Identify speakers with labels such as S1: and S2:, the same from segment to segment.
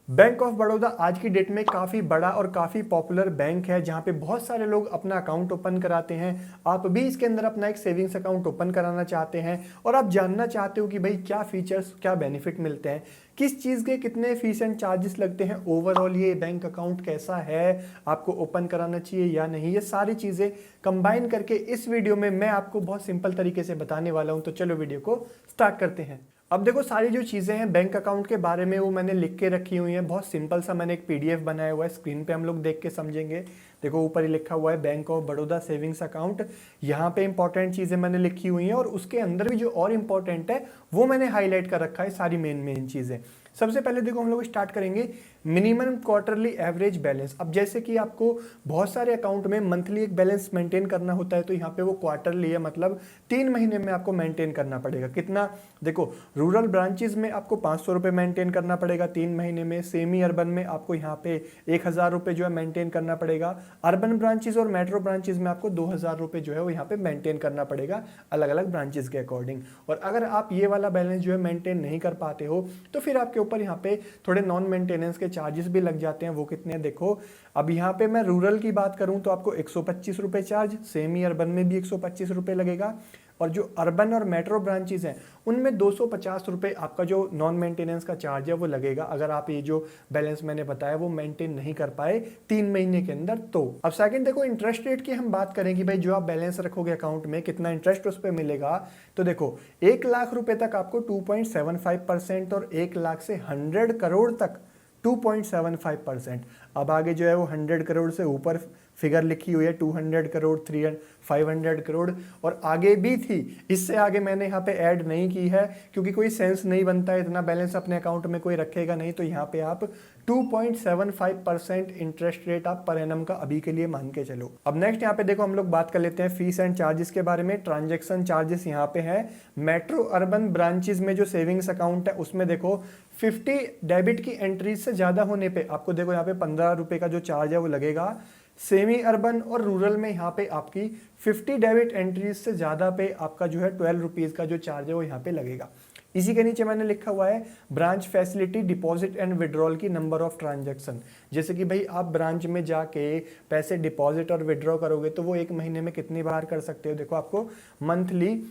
S1: Bank of Baroda आज की date में काफ़ी बड़ा और काफ़ी पॉपुलर बैंक है जहां पे बहुत सारे लोग अपना अकाउंट ओपन कराते हैं। आप भी इसके अंदर अपना एक सेविंग्स अकाउंट ओपन कराना चाहते हैं और आप जानना चाहते हो कि भाई क्या फीचर्स क्या बेनिफिट मिलते हैं, किस चीज़ के कितने फीस एंड चार्जेस लगते हैं, ओवरऑल ये बैंक अकाउंट कैसा है, आपको ओपन कराना चाहिए या नहीं, ये सारी चीज़ें कंबाइन करके इस वीडियो में मैं आपको बहुत सिंपल तरीके से बताने वाला हूँ। तो चलो वीडियो को स्टार्ट करते हैं। अब देखो सारी जो चीज़ें हैं बैंक अकाउंट के बारे में वो मैंने लिख के रखी हुई हैं। बहुत सिंपल सा मैंने एक पीडीएफ बनाया हुआ है, स्क्रीन पे हम लोग देख के समझेंगे। देखो ऊपर ही लिखा हुआ है bank of Baroda savings account. यहाँ पे इंपॉर्टेंट चीज़ें मैंने लिखी हुई हैं और उसके अंदर भी जो और इम्पॉर्टेंट है वो मैंने हाईलाइट कर रखा है, सारी मेन चीज़ें। सबसे पहले देखो हम लोग स्टार्ट करेंगे मिनिमम क्वार्टरली एवरेज बैलेंस। अब जैसे कि आपको बहुत सारे अकाउंट में मंथली एक बैलेंस मेंटेन करना होता है, तो यहाँ पे वो क्वार्टरली है, मतलब 3 महीने में आपको मेंटेन करना पड़ेगा। कितना? देखो रूरल ब्रांचेस में आपको 500 रुपये मेंटेन करना पड़ेगा 3 महीने में। सेमी अर्बन में आपको यहाँ पे 1000 रुपये जो है मेंटेन करना पड़ेगा। अर्बन ब्रांचेस और मेट्रो ब्रांचेस में आपको 2000 रुपये जो है वो यहाँ पे मेंटेन करना पड़ेगा, अलग अलग ब्रांचेस के अकॉर्डिंग। और अगर आप ये वाला बैलेंस जो है मेंटेन नहीं कर पाते हो तो फिर आपके ऊपर यहाँ पे थोड़े नॉन मेंटेनेंस के चार्जेस भी लग जाते हैं। वो कितने हैं देखो, अब यहाँ पे मैं रूरल की बात करूं तो आपको 125 रुपये चार्ज, सेमी अर्बन में भी 125 रुपये लगेगा, और जो अर्बन और मेट्रो ब्रांचेस हैं उनमें 250 रुपये आपका जो नॉन मेंटेनेंस का चार्ज है वो लगेगा, अगर आप ये जो बैलेंस मैंने बताया वो मेंटेन नहीं कर पाए 3 महीने के अंदर तो। अब सेकंड देखो इंटरेस्ट रेट की हम बात करें कि भाई जो आप बैलेंस रखोगे अकाउंट में कितना इंटरेस्ट उस पर मिलेगा। तो देखो 1 लाख रुपए तक आपको 2.75% और 1 लाख से 100 करोड़ तक 2.75%। अब आगे जो है वो 100 करोड़ से ऊपर फिगर लिखी हुई है, 200 करोड़, 300, 500 करोड़ और आगे भी थी। इससे आगे मैंने यहाँ पे ऐड नहीं की है क्योंकि कोई सेंस नहीं बनता है, इतना बैलेंस अपने अकाउंट में कोई रखेगा नहीं। तो यहाँ पे आप 2.75% इंटरेस्ट रेट आप पर एनम का अभी के लिए मान के चलो। अब नेक्स्ट यहाँ पे देखो हम लोग बात कर लेते हैं फीस एंड चार्जेस के बारे में। ट्रांजेक्शन चार्जेस यहाँ पे है मेट्रो अर्बन ब्रांचेस में जो सेविंग्स अकाउंट है उसमें देखो 50 डेबिट की एंट्रीज से ज़्यादा होने पे आपको देखो यहाँ पे 15 रुपये का जो चार्ज है वो लगेगा। सेमी अर्बन और रूरल में यहाँ पे आपकी 50 डेबिट एंट्रीज से ज़्यादा पे आपका जो है 12 रुपीज़ का जो चार्ज है वो यहाँ पे लगेगा। इसी के नीचे मैंने लिखा हुआ है branch facility deposit and withdrawal की नंबर ऑफ ट्रांजैक्शन। जैसे कि भाई आप ब्रांच में जाके पैसे डिपॉजिट और विड्रॉ करोगे तो वो 1 महीने में कितनी बार कर सकते हो। देखो आपको मंथली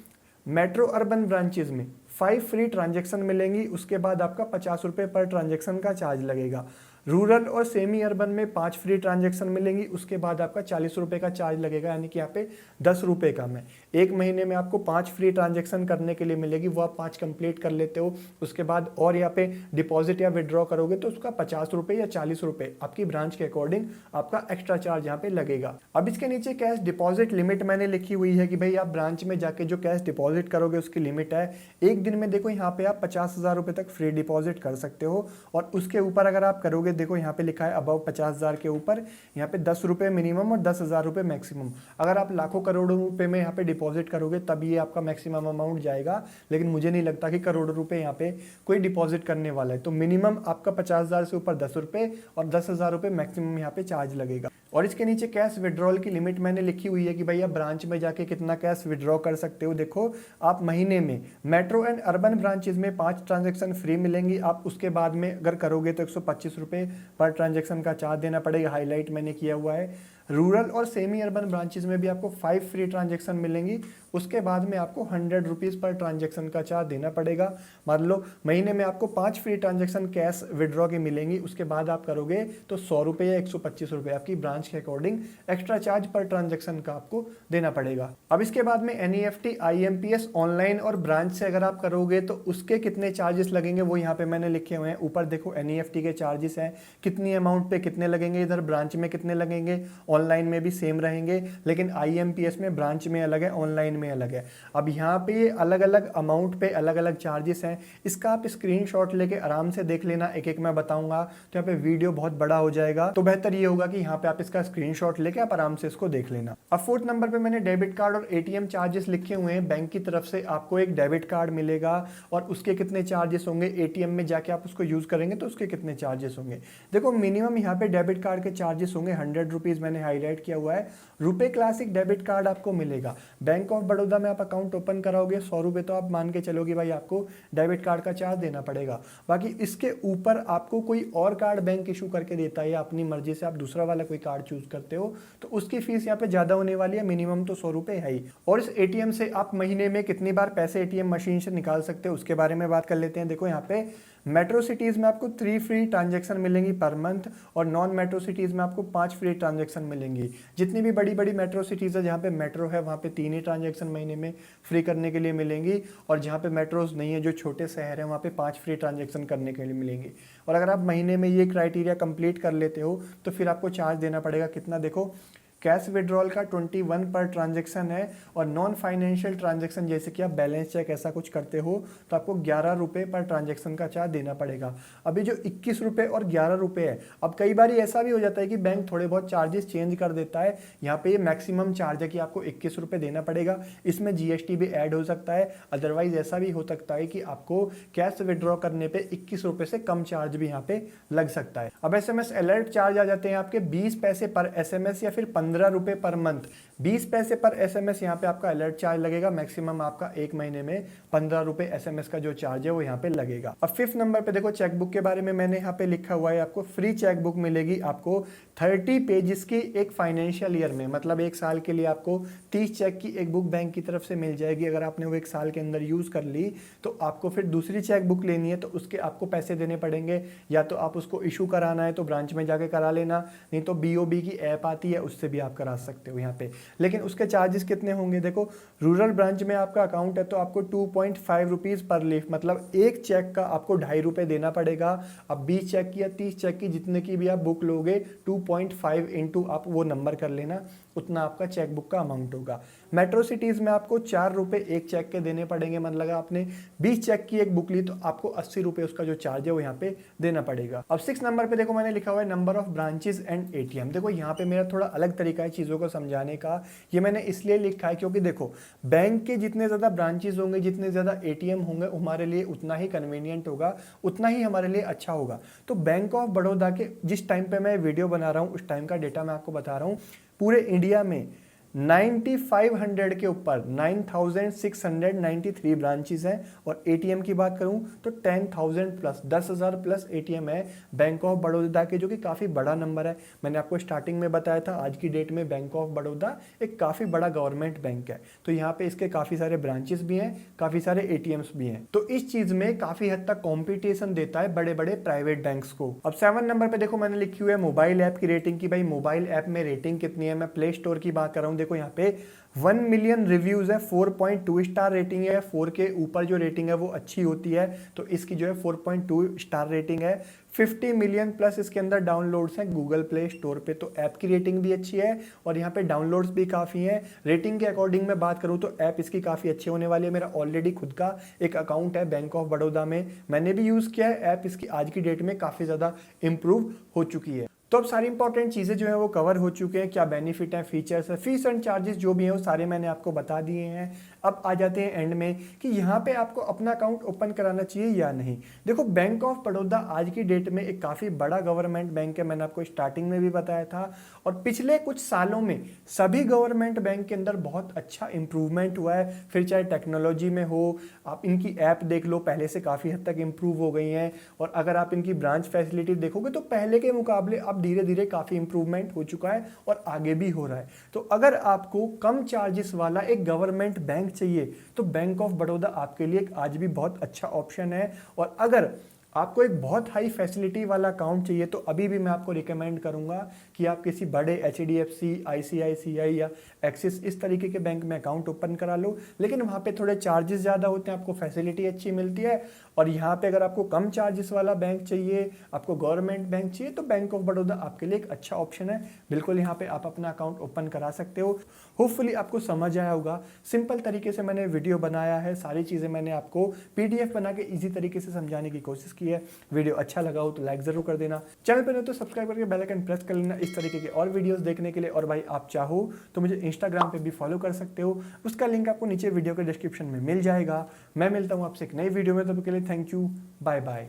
S1: मेट्रो अर्बन ब्रांचेस में 5 फ्री ट्रांजैक्शन मिलेंगी, उसके बाद आपका 50 रुपये पर ट्रांजैक्शन का चार्ज लगेगा। रूरल और सेमी अर्बन में 5 फ्री ट्रांजैक्शन मिलेंगी, उसके बाद आपका 40 रुपये का चार्ज लगेगा, यानी कि यहाँ पे 10 रुपये कम है। 1 महीने में आपको 5 फ्री ट्रांजैक्शन करने के लिए मिलेगी, वो आप 5 कंप्लीट कर लेते हो। उसके बाद और यहाँ पे डिपॉजिट या विड्रॉ करोगे तो उसका 50 रुपये या 40 रुपये आपकी ब्रांच के अकॉर्डिंग आपका एक्स्ट्रा चार्ज यहाँ पे लगेगा। अब इसके नीचे कैश डिपॉजिट लिमिट मैंने लिखी हुई है कि भाई आप ब्रांच में जाके जो कैश डिपॉजिट करोगे उसकी लिमिट है। एक दिन में देखो यहाँ पे आप 50,000 रुपये तक फ्री डिपॉजिट कर सकते हो, और उसके ऊपर अगर आप करोगे, देखो यहाँ पे लिखा है अबव 50,000 के ऊपर यहाँ पे 10 रुपये मिनिमम और 10,000 रुपये मैक्सिमम। अगर आप लाखों करोड़ों रुपए में यहाँ पे डिपॉजिट करोगे तब ये आपका मैक्सिमम अमाउंट जाएगा, लेकिन मुझे नहीं लगता कि करोड़ों रुपए यहाँ पे कोई डिपॉजिट करने वाला है। तो मिनिमम आपका 50,000 से ऊपर 10 रुपये और 10,000 रुपये मैक्सिमम यहाँ पे चार्ज लगेगा। और इसके नीचे कैश विड्रॉल की लिमिट मैंने लिखी हुई है कि भाई आप ब्रांच में जाके कितना कैश विड्रॉ कर सकते हो। देखो आप महीने में मेट्रो एंड अर्बन ब्रांचेस में 5 ट्रांजैक्शन फ्री मिलेंगी, आप उसके बाद में अगर करोगे तो 125 रुपये पर ट्रांजैक्शन का चार्ज देना पड़ेगा, हाईलाइट मैंने किया हुआ है। रूरल और सेमी अर्बन ब्रांचेस में भी आपको 5 फ्री ट्रांजैक्शन मिलेंगी, उसके बाद में आपको 100 रुपीज़ पर ट्रांजैक्शन का चार्ज देना पड़ेगा। मान लो महीने में आपको 5 फ्री ट्रांजैक्शन कैश विड्रॉ की मिलेंगी, उसके बाद आप करोगे तो 100 रुपये या 125 रुपये आपकी ब्रांच के अकॉर्डिंग एक्स्ट्रा चार्ज पर ट्रांजैक्शन का आपको देना पड़ेगा। अब इसके बाद में NEFT IMPS ऑनलाइन और ब्रांच से अगर आप करोगे तो उसके कितने चार्जेस लगेंगे वो यहाँ पे मैंने लिखे हुए हैं। ऊपर देखो NEFT के चार्जेस हैं, कितनी अमाउंट पे कितने लगेंगे, इधर ब्रांच में कितने लगेंगे, ऑनलाइन में भी सेम रहेंगे, लेकिन IMPS में ब्रांच में अलग है, ऑनलाइन में अलग है। अब यहाँ पे अलग अलग अमाउंट पे अलग अलग चार्जेस हैं, इसका आप स्क्रीनशॉट लेके आराम से देख लेना, एक एक मैं बताऊंगा तो यहाँ पे वीडियो बहुत बड़ा हो जाएगा, तो बेहतर ये होगा कि यहाँ पे आप इसका स्क्रीनशॉट लेके आप आराम से इसको देख लेना। अब 4th नंबर पे मैंने डेबिट कार्ड और ATM चार्जेस लिखे हुए हैं। बैंक की तरफ से आपको एक डेबिट कार्ड मिलेगा और उसके कितने चार्जेस होंगे, ATM में जाके आप उसको यूज करेंगे तो उसके कितने चार्जेस होंगे। देखो मिनिमम यहाँ पे डेबिट कार्ड के चार्जेस होंगे 100 रुपीज़ मैंने हाईलाइट किया हुआ है, रुपे क्लासिक डेबिट कार्ड आपको मिलेगा। बैंक ऑफ बड़ौदा में आप अकाउंट ओपन कराओगे 100 रुपये तो आप मान के चलोगे भाई आपको डेबिट कार्ड का चार्ज देना पड़ेगा। बाकी इसके ऊपर आपको कोई और कार्ड बैंक इशू करके देता है या अपनी मर्जी से आप दूसरा वाला कोई कार्ड चूज करते हो तो उसकी फीस यहाँ पे ज़्यादा होने वाली है, मिनिमम तो 100 रुपये है ही। और इस एटीएम से आप महीने में कितनी बार पैसे एटीएम मशीन से निकाल सकते हो उसके बारे में बात कर लेते हैं। देखो यहाँ पे मेट्रो सिटीज़ में आपको 3 फ्री ट्रांजैक्शन मिलेंगी पर मंथ और नॉन मेट्रो सिटीज़ में आपको 5 फ्री ट्रांजैक्शन मिलेंगी। जितनी भी बड़ी बड़ी मेट्रो सिटीज़ है जहाँ पे मेट्रो है वहाँ पे 3 ही ट्रांजैक्शन महीने में फ्री करने के लिए मिलेंगी, और जहाँ पे मेट्रोज नहीं है जो छोटे शहर है वहाँ पे 5 फ्री ट्रांजैक्शन करने के लिए मिलेंगी। और अगर आप महीने में ये क्राइटेरिया कंप्लीट कर लेते हो तो फिर आपको चार्ज देना पड़ेगा कितना, देखो कैश विड्रॉल का 21 पर ट्रांजैक्शन है, और नॉन फाइनेंशियल ट्रांजैक्शन जैसे कि आप बैलेंस चेक ऐसा कुछ करते हो तो आपको 11 रुपये पर ट्रांजैक्शन का चार्ज देना पड़ेगा। अभी जो 21 रुपये और 11 रुपये है, अब कई बार ऐसा भी हो जाता है कि बैंक थोड़े बहुत चार्जेस चेंज कर देता है। यहाँ पे ये मैक्सिमम चार्ज है कि आपको 21 रुपये देना पड़ेगा, इसमें जीएसटी भी ऐड हो सकता है। अदरवाइज ऐसा भी हो सकता है कि आपको कैश विड्रॉ करने पर 21 रुपये से कम चार्ज भी यहाँ पे लग सकता है। अब SMS अलर्ट चार्ज आ जाते हैं आपके 20 पैसे पर SMS या फिर 15 रुपये पर मंथ। 20 पैसे पर SMS यहाँ पे आपका अलर्ट चार्ज लगेगा, मैक्सिमम आपका एक महीने में 15 रुपये SMS का जो चार्ज है वो यहाँ पे लगेगा। अब 5th नंबर पे देखो चेकबुक के बारे में मैंने यहाँ पे लिखा हुआ है, आपको फ्री चेकबुक मिलेगी आपको 30 पेजेस की एक फाइनेंशियल ईयर में, मतलब एक साल के लिए आपको 30 चेक की एक बुक बैंक की तरफ से मिल जाएगी। अगर आपने वो एक साल के अंदर यूज कर ली तो आपको फिर दूसरी चेक बुक लेनी है तो उसके आपको पैसे देने पड़ेंगे, या तो आप उसको इशू कराना है तो ब्रांच में जाके करा लेना, नहीं तो BOB की ऐप आती है उससे भी आप करा सकते हो यहाँ पे। लेकिन उसके चार्जेस कितने होंगे, देखो रूरल ब्रांच में आपका अकाउंट है तो आपको 2.5 रुपीज़ पर लीफ, मतलब एक चेक का आपको 2.5 रुपये देना पड़ेगा। अब 20 चेक की या 30 चेक की जितने की भी आप बुक लोगे 2.5 इंटू आप वो नंबर कर लेना, उतना आपका चेक बुक का अमाउंट होगा। मेट्रो सिटीज़ में आपको 4 रुपये एक चेक के देने पड़ेंगे, मतलब आपने 20 चेक की एक बुक ली तो आपको 80 रुपये उसका जो चार्ज है वो यहाँ पे देना पड़ेगा। अब 6 नंबर पे देखो मैंने लिखा हुआ है number of branches and ATM। देखो यहाँ पे मेरा थोड़ा अलग तरीका है चीज़ों को समझाने का, ये मैंने इसलिए लिखा है क्योंकि देखो बैंक के जितने ज़्यादा ब्रांचेस होंगे, जितने ज़्यादा ATM होंगे हमारे लिए उतना ही कन्वीनियंट होगा, उतना ही हमारे लिए अच्छा होगा। तो बैंक ऑफ बड़ौदा के जिस टाइम पे मैं वीडियो बना रहा हूँ उस टाइम का डेटा मैं आपको बता रहा हूँ, पूरे इंडिया में 9500 के ऊपर 9693 ब्रांचेस हैं, और ATM की बात करूं तो 10,000 प्लस 10,000 प्लस ATM है बैंक ऑफ बड़ौदा के, जो कि काफ़ी बड़ा नंबर है। मैंने आपको स्टार्टिंग में बताया था आज की डेट में बैंक ऑफ बड़ौदा एक काफ़ी बड़ा गवर्नमेंट बैंक है, तो यहाँ पे इसके काफ़ी सारे ब्रांचेस भी हैं, काफ़ी सारे ATMs भी हैं, तो इस चीज़ में काफ़ी हद तक कॉम्पिटिशन देता है बड़े बड़े प्राइवेट बैंक्स को। अब 7 नंबर पर देखो मैंने लिखी हुई है मोबाइल ऐप की रेटिंग की, भाई मोबाइल ऐप में रेटिंग कितनी है। मैं प्ले स्टोर की बात कर रहा हूँ, देखो यहाँ पे 1 मिलियन रिव्यूज है, 4.2 स्टार रेटिंग है। 4 के ऊपर जो रेटिंग है वो अच्छी होती है, तो इसकी जो है 4.2 स्टार रेटिंग है। 50 मिलियन प्लस इसके अंदर डाउनलोड्स हैं गूगल प्ले स्टोर पे, तो ऐप की रेटिंग भी अच्छी है और यहाँ पे डाउनलोड्स भी काफ़ी हैं। रेटिंग के अकॉर्डिंग मैं बात करूँ तो ऐप इसकी काफ़ी अच्छी होने वाली है। मेरा ऑलरेडी खुद का एक अकाउंट है बैंक ऑफ बड़ौदा में, मैंने भी यूज़ किया है। ऐप इसकी आज की डेट में काफ़ी ज़्यादा इम्प्रूव हो चुकी है। तो अब सारी इंपॉर्टेंट चीज़ें जो है वो कवर हो चुके हैं, क्या बेनिफिट है, फीचर्स है, फीस एंड चार्जेस जो भी हैं वो सारे मैंने आपको बता दिए हैं। अब आ जाते हैं एंड में कि यहाँ पे आपको अपना अकाउंट ओपन कराना चाहिए या नहीं। देखो बैंक ऑफ बड़ौदा आज की डेट में एक काफ़ी बड़ा गवर्नमेंट बैंक है, मैंने आपको स्टार्टिंग में भी बताया था, और पिछले कुछ सालों में सभी गवर्नमेंट बैंक के अंदर बहुत अच्छा इंप्रूवमेंट हुआ है। फिर चाहे टेक्नोलॉजी में हो, आप इनकी ऐप देख लो, पहले से काफ़ी हद तक इम्प्रूव हो गई हैं, और अगर आप इनकी ब्रांच फैसिलिटी देखोगे तो पहले के मुकाबले अब धीरे धीरे काफ़ी इंप्रूवमेंट हो चुका है और आगे भी हो रहा है। तो अगर आपको कम चार्जेस वाला एक गवर्नमेंट बैंक चाहिए तो बैंक ऑफ बड़ौदा आपके लिए आज भी बहुत अच्छा ऑप्शन है। और अगर आपको एक बहुत हाई फैसिलिटी वाला अकाउंट चाहिए तो अभी भी मैं आपको रिकमेंड करूंगा कि आप किसी बड़े HDFC, ICICI या एक्सिस इस तरीके के बैंक में अकाउंट ओपन करा लो, लेकिन वहाँ पे थोड़े चार्जेस ज़्यादा होते हैं, आपको फैसिलिटी अच्छी मिलती है। और यहाँ पे अगर आपको कम चार्जेस वाला बैंक चाहिए, आपको गवर्नमेंट बैंक चाहिए, तो बैंक ऑफ बड़ौदा आपके लिए एक अच्छा ऑप्शन है। बिल्कुल यहाँ पे आप अपना अकाउंट ओपन करा सकते हो। होपफुली आपको समझ आया होगा, सिंपल तरीके से मैंने वीडियो बनाया है, सारी चीज़ें मैंने आपको PDF बना के ईजी तरीके से समझाने की कोशिश की है। वीडियो अच्छा लगा हो तो लाइक जरूर कर देना, चैनल पर नहीं तो सब्सक्राइब करके बेल आइकन प्रेस कर लेना इस तरीके के और वीडियोस देखने के लिए। और भाई आप चाहो तो मुझे इंस्टाग्राम पे भी फॉलो कर सकते हो, उसका लिंक आपको नीचे वीडियो के डिस्क्रिप्शन में मिल जाएगा। मैं मिलता हूँ आपसे एक नई वीडियो में, तब के लिए थैंक यू, बाय बाय।